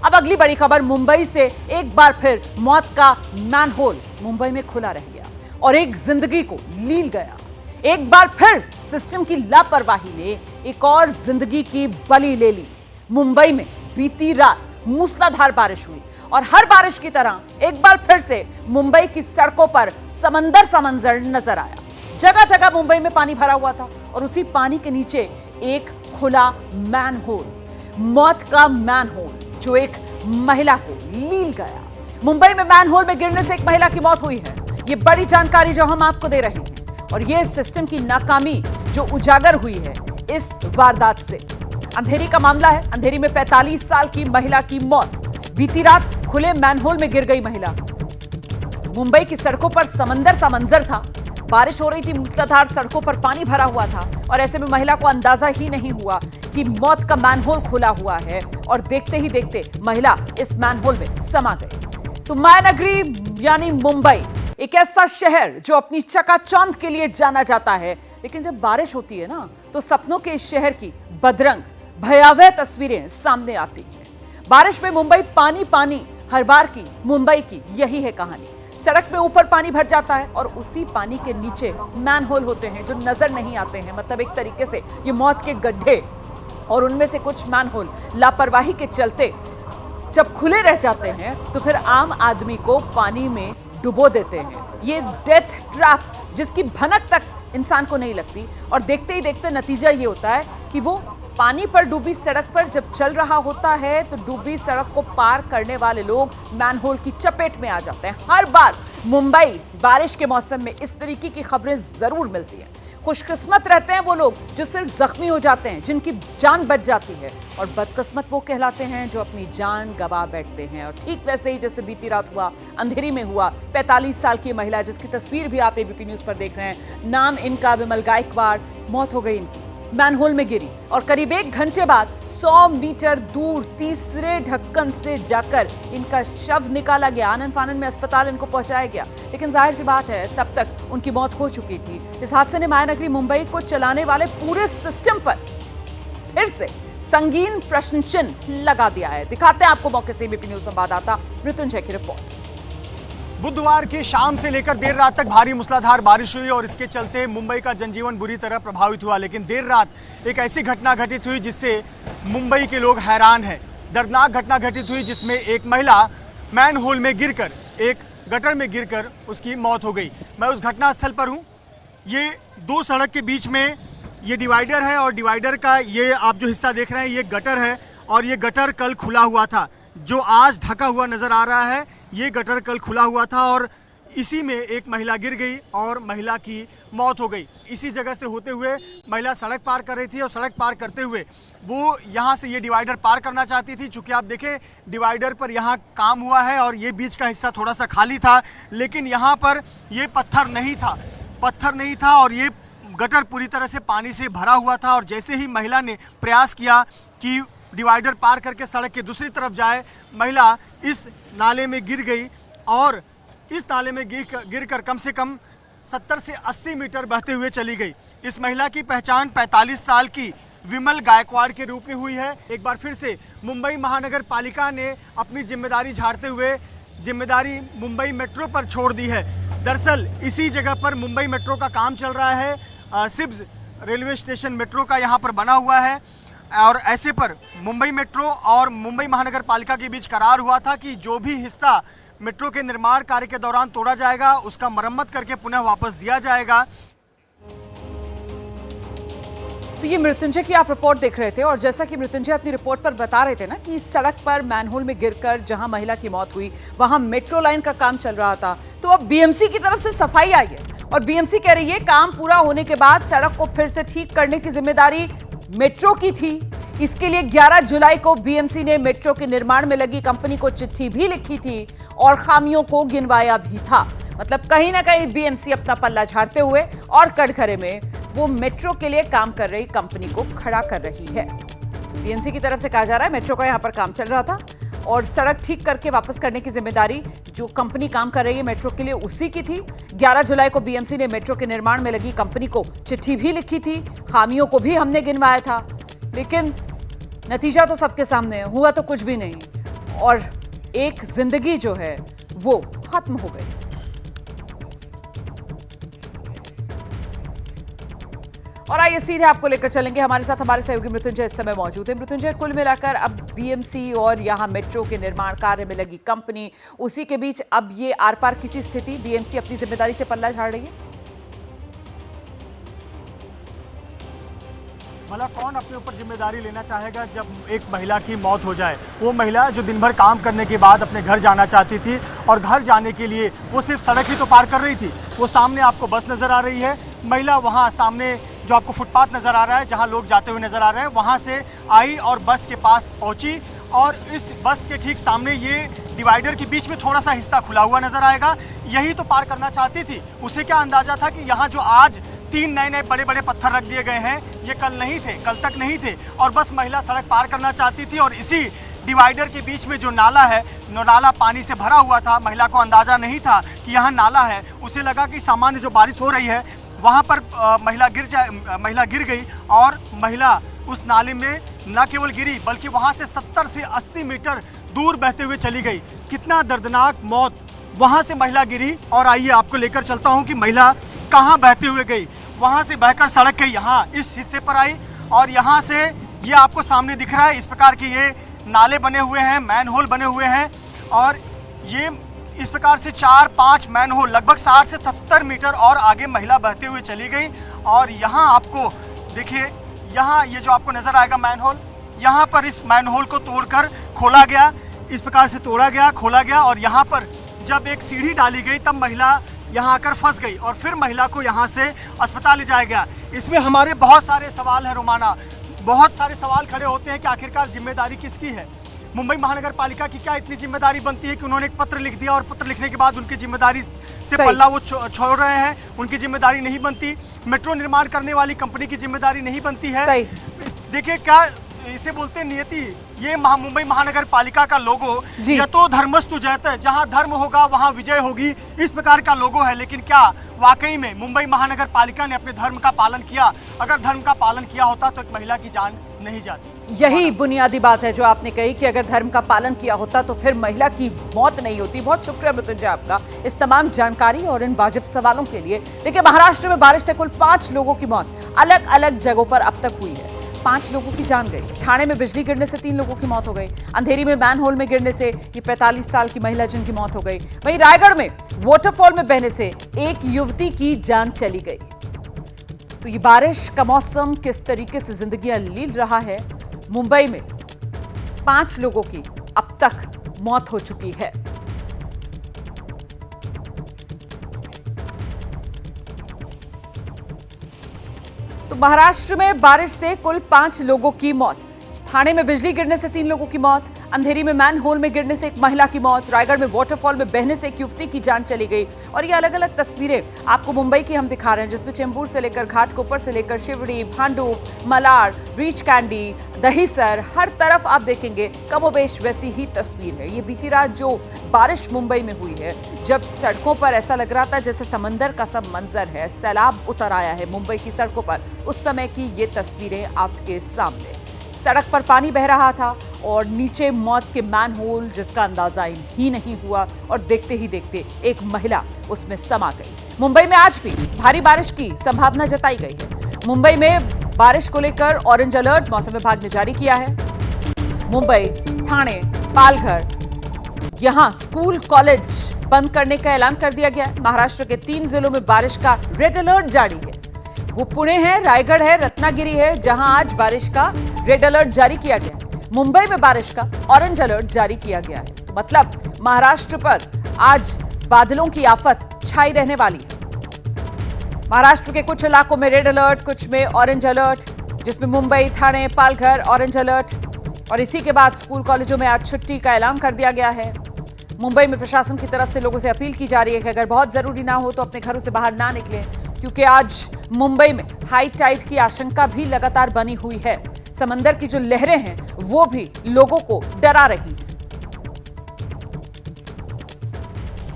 अब अगली बड़ी खबर मुंबई से। एक बार फिर मौत का मैनहोल मुंबई में खुला रह गया और एक जिंदगी को लील गया। एक बार फिर सिस्टम की लापरवाही ने एक और जिंदगी की बलि ले ली। मुंबई में बीती रात मूसलाधार बारिश हुई और हर बारिश की तरह एक बार फिर से मुंबई की सड़कों पर समंदर सा मंजर नजर आया। जगह जगह मुंबई में पानी भरा हुआ था और उसी पानी के नीचे एक खुला मैनहोल, मौत का मैनहोल जो एक महिला को लील गया। मुंबई में मैनहोल में गिरने से एक महिला की मौत हुई है। ये बड़ी जानकारी जो हम आपको दे रहे हैं और ये सिस्टम की नाकामी जो उजागर हुई है इस वारदात से। अंधेरी का मामला है। अंधेरी में 45 साल की महिला की मौत। बीती रात खुले मैनहोल में गिर गई महिला। मुंबई की सड़कों पर समंदर सा मंजर था। बारिश हो रही थी, मूसलाधार, सड़कों पर पानी भरा हुआ था और ऐसे में महिला को अंदाजा ही नहीं हुआ कि मौत का मैनहोल खुला हुआ है और देखते ही देखते महिला इस मैनहोल में समा गई। तो मायानगरी यानी मुंबई एक ऐसा शहर जो अपनी चकाचौंध के लिए जाना जाता है, लेकिन जब बारिश होती है ना तो सपनों के इस शहर की बदरंग भयावह तस्वीरें सामने आती हैं। बारिश में मुंबई पानी पानी, हर बार की मुंबई की यही है कहानी। सड़क में ऊपर पानी भर जाता है और उसी पानी के नीचे मैनहोल होते हैं जो नजर नहीं आते हैं। मतलब एक तरीके से ये मौत के गड्ढे, और उनमें से कुछ मैनहोल लापरवाही के चलते जब खुले रह जाते हैं तो फिर आम आदमी को पानी में डुबो देते हैं। ये डेथ ट्रैप जिसकी भनक तक इंसान को नहीं लगती और देखते ही देखते नतीजा ये होता है कि वो पानी पर डूबी सड़क पर जब चल रहा होता है तो डूबी सड़क को पार करने वाले लोग मैनहोल की चपेट में आ जाते हैं। हर बार मुंबई बारिश के मौसम में इस तरीके की खबरें जरूर मिलती हैं। खुशकिस्मत रहते हैं वो लोग जो सिर्फ जख्मी हो जाते हैं, जिनकी जान बच जाती है, और बदकिस्मत वो कहलाते हैं जो अपनी जान गवा बैठते हैं। और ठीक वैसे ही जैसे बीती रात हुआ, अंधेरी में हुआ। 45 साल की महिला जिसकी तस्वीर भी आप एबीपी न्यूज पर देख रहे हैं, नाम इनका विमल गायकवाड़, मौत हो गई इनकी, मैनहोल में गिरी और करीब 1 घंटे बाद 100 मीटर दूर तीसरे ढक्कन से जाकर इनका शव निकाला गया। आनन फानन में अस्पताल इनको पहुंचाया गया, लेकिन जाहिर सी बात है तब तक उनकी मौत हो चुकी थी। इस हादसे ने मायानगरी मुंबई को चलाने वाले पूरे सिस्टम पर फिर से संगीन प्रश्न चिन्ह लगा दिया है। दिखाते हैं आपको मौके से एबीपी न्यूज संवाददाता मृत्युंजय की रिपोर्ट। बुधवार की शाम से लेकर देर रात तक भारी मूसलाधार बारिश हुई और इसके चलते मुंबई का जनजीवन बुरी तरह प्रभावित हुआ। लेकिन देर रात एक ऐसी घटना घटित हुई जिससे मुंबई के लोग हैरान हैं। दर्दनाक घटना घटित हुई जिसमें एक महिला मैनहोल में गिरकर, एक गटर में गिरकर उसकी मौत हो गई। मैं उस घटनास्थल पर हूँ। ये 2 सड़क के बीच में ये डिवाइडर है और डिवाइडर का ये आप जो हिस्सा देख रहे हैं ये गटर है और ये गटर कल खुला हुआ था। जो आज ढका हुआ नजर आ रहा है ये गटर कल खुला हुआ था और इसी में एक महिला गिर गई और महिला की मौत हो गई। इसी जगह से होते हुए महिला सड़क पार कर रही थी और सड़क पार करते हुए वो यहाँ से ये डिवाइडर पार करना चाहती थी। चूँकि आप देखें डिवाइडर पर यहाँ काम हुआ है और ये बीच का हिस्सा थोड़ा सा खाली था, लेकिन यहाँ पर ये पत्थर नहीं था और ये गटर पूरी तरह से पानी से भरा हुआ था। और जैसे ही महिला ने प्रयास किया कि डिवाइडर पार करके सड़क के दूसरी तरफ जाए, महिला इस नाले में गिर गई और इस नाले में गिरकर कम से कम 70 से 80 मीटर बहते हुए चली गई। इस महिला की पहचान 45 साल की विमल गायकवाड़ के रूप में हुई है। एक बार फिर से मुंबई महानगर पालिका ने अपनी जिम्मेदारी झाड़ते हुए जिम्मेदारी मुंबई मेट्रो पर छोड़ दी है। दरअसल इसी जगह पर मुंबई मेट्रो का काम चल रहा है। सिब्स रेलवे स्टेशन मेट्रो का यहाँ पर बना हुआ है और ऐसे पर मुंबई मेट्रो और मुंबई महानगर पालिका के बीच करार हुआ था कि जो भी हिस्सा मेट्रो के निर्माण कार्य के दौरान तोड़ा जाएगा उसका मरम्मत करके पुनः वापस दिया जाएगा। तो ये मृत्युंजय की आप रिपोर्ट देख रहे थे और जैसा कि मृत्युंजय अपनी रिपोर्ट पर बता रहे थे ना कि इस सड़क पर मैनहोल में गिरकर जहां महिला की मौत हुई वहां मेट्रो लाइन का काम चल रहा था। तो अब बीएमसी की तरफ से सफाई आई है और बीएमसी कह रही है काम पूरा होने के बाद सड़क को फिर से ठीक करने की जिम्मेदारी मेट्रो की थी। इसके लिए 11 जुलाई को बीएमसी ने मेट्रो के निर्माण में लगी कंपनी को चिट्ठी भी लिखी थी और खामियों को गिनवाया भी था। मतलब कहीं ना कहीं बीएमसी अपना पल्ला झाड़ते हुए और कटघरे में वो मेट्रो के लिए काम कर रही कंपनी को खड़ा कर रही है। बीएमसी की तरफ से कहा जा रहा है मेट्रो का यहाँ पर काम चल रहा था और सड़क ठीक करके वापस करने की जिम्मेदारी जो कंपनी काम कर रही है मेट्रो के लिए उसी की थी। 11 जुलाई को बीएमसी ने मेट्रो के निर्माण में लगी कंपनी को चिट्ठी भी लिखी थी, खामियों को भी हमने गिनवाया था, लेकिन नतीजा तो सबके सामने है, हुआ तो कुछ भी नहीं। और एक जिंदगी जो है वो खत्म हो गई। और आइए सीधे आपको लेकर चलेंगे, हमारे साथ हमारे सहयोगी मृत्युंजय इस समय मौजूद है। मृत्युंजय, कुल मिलाकर अब बीएमसी और यहां मेट्रो के निर्माण कार्य में लगी कंपनी, उसी के बीच अब ये आर पार किसी स्थिति, बीएमसी अपनी जिम्मेदारी से पल्ला झाड़ रही है। भला कौन अपने ऊपर जिम्मेदारी लेना चाहेगा जब एक महिला की मौत हो जाए। वो महिला जो दिन भर काम करने के बाद अपने घर जाना चाहती थी और घर जाने के लिए वो सिर्फ सड़क ही तो पार कर रही थी। वो सामने आपको बस नजर आ रही है, महिला वहाँ सामने जो आपको फुटपाथ नजर आ रहा है जहाँ लोग जाते हुए नजर आ रहे हैं वहाँ से आई और बस के पास पहुँची और इस बस के ठीक सामने ये डिवाइडर के बीच में थोड़ा सा हिस्सा खुला हुआ नजर आएगा, यही तो पार करना चाहती थी। उसे क्या अंदाजा था कि यहाँ जो आज 3 नए बड़े बड़े पत्थर रख दिए गए हैं ये कल नहीं थे, कल तक नहीं थे, और बस महिला सड़क पार करना चाहती थी। और इसी डिवाइडर के बीच में जो नाला है, नाला पानी से भरा हुआ था, महिला को अंदाजा नहीं था कि यहाँ नाला है। उसे लगा कि सामान्य जो बारिश हो रही है वहाँ पर महिला गिर गई और महिला उस नाले में न केवल गिरी बल्कि वहाँ से 70 से 80 मीटर दूर बहते हुए चली गई। कितना दर्दनाक मौत, वहाँ से महिला गिरी और आइए आपको लेकर चलता हूँ कि महिला कहाँ बहते हुए गई। वहाँ से बहकर सड़क के यहाँ इस हिस्से पर आई और यहाँ से ये आपको सामने दिख रहा है, इस प्रकार के ये नाले बने हुए हैं, मैन होल बने हुए हैं और ये इस प्रकार से 4-5 मैन होल लगभग 60 से 70 मीटर और आगे महिला बहते हुए चली गई। और यहाँ आपको देखिए, यहाँ ये जो आपको नजर आएगा मैन होल, यहाँ पर इस मैन होल को तोड़कर खोला गया, इस प्रकार से तोड़ा गया, खोला गया और यहाँ पर जब एक सीढ़ी डाली गई तब महिला यहाँ आकर फंस गई और फिर महिला को यहाँ से अस्पताल ले जाया गया। इसमें हमारे बहुत सारे सवाल है रोमाना, बहुत सारे सवाल खड़े होते हैं कि आखिरकार जिम्मेदारी किसकी है। मुंबई महानगर पालिका की क्या इतनी जिम्मेदारी बनती है कि उन्होंने एक पत्र लिख दिया और पत्र लिखने के बाद उनकी जिम्मेदारी से पल्ला वो छोड़ रहे हैं, उनकी जिम्मेदारी नहीं बनती। मेट्रो निर्माण करने वाली कंपनी की जिम्मेदारी नहीं बनती है। देखिए क्या इसे बोलते हैं नियति, ये मुंबई महानगर पालिका का लोगो यतो धर्मस्तु जयते, जहां धर्म होगा वहां विजय होगी, इस प्रकार का लोगो है। लेकिन क्या वाकई में मुंबई महानगर पालिका ने अपने धर्म का पालन किया? अगर धर्म का पालन किया होता तो एक महिला की जान नहीं जाती। यही बुनियादी बात है जो आपने कही कि अगर धर्म का पालन किया होता तो फिर महिला की मौत नहीं होती। बहुत शुक्रिया मृत्युंजय आपका इस तमाम जानकारी और इन वाजिब सवालों के लिए। देखिए, महाराष्ट्र में बारिश से कुल 5 लोगों की मौत अलग अलग जगहों पर अब तक हुई है। 5 लोगों की जान गई। ठाणे में बिजली गिरने से 3 लोगों की मौत हो गई। अंधेरी में मैनहोल में गिरने से ये 45 साल की महिला जिनकी मौत हो गई। वहीं रायगढ़ में वाटरफॉल में बहने से एक युवती की जान चली गई। तो ये बारिश का मौसम किस तरीके से जिंदगियां लील रहा है। मुंबई में 5 लोगों की अब तक मौत हो चुकी है। तो महाराष्ट्र में बारिश से कुल 5 लोगों की मौत, ठाणे में बिजली गिरने से 3 लोगों की मौत, अंधेरी में मैनहोल में गिरने से एक महिला की मौत, रायगढ़ में वाटरफॉल में बहने से एक युवती की जान चली गई। और ये अलग अलग तस्वीरें आपको मुंबई की हम दिखा रहे हैं, जिसमें चेंबूर से लेकर घाटकोपर से लेकर शिवड़ी, भांडुप, मलाड, ब्रीच कैंडी, दहीसर, हर तरफ आप देखेंगे कमोबेश वैसी ही तस्वीर है। ये बीती रात जो बारिश मुंबई में हुई है, जब सड़कों पर ऐसा लग रहा था जैसे समंदर का सब मंजर है, सैलाब उतर आया है मुंबई की सड़कों पर, उस समय की ये तस्वीरें आपके सामने। सड़क पर पानी बह रहा था और नीचे मौत के मैनहोल जिसका अंदाजा ही नहीं हुआ और देखते ही देखते एक महिला उसमें समा गई। मुंबई में आज भी भारी बारिश की संभावना जताई गई है। मुंबई में बारिश को लेकर ऑरेंज अलर्ट मौसम विभाग ने जारी किया है। मुंबई, ठाणे, पालघर, यहां स्कूल कॉलेज बंद करने का ऐलान कर दिया गया है। महाराष्ट्र के 3 जिलों में बारिश का रेड अलर्ट जारी है। वो पुणे है, रायगढ़ है, रत्नागिरी है, जहां आज बारिश का रेड अलर्ट जारी किया गया है। मुंबई में बारिश का ऑरेंज अलर्ट जारी किया गया है। तो मतलब महाराष्ट्र पर आज बादलों की आफत छाई रहने वाली है। महाराष्ट्र के कुछ इलाकों में रेड अलर्ट, कुछ में ऑरेंज अलर्ट, जिसमें मुंबई, ठाणे, पालघर ऑरेंज अलर्ट। और इसी के बाद स्कूल कॉलेजों में आज छुट्टी का ऐलान कर दिया गया है। मुंबई में प्रशासन की तरफ से लोगों से अपील की जा रही है कि अगर बहुत जरूरी ना हो तो अपने घरों से बाहर ना निकलें, क्योंकि आज मुंबई में हाई टाइड की आशंका भी लगातार बनी हुई है। समंदर की जो लहरें हैं वो भी लोगों को डरा रही हैं।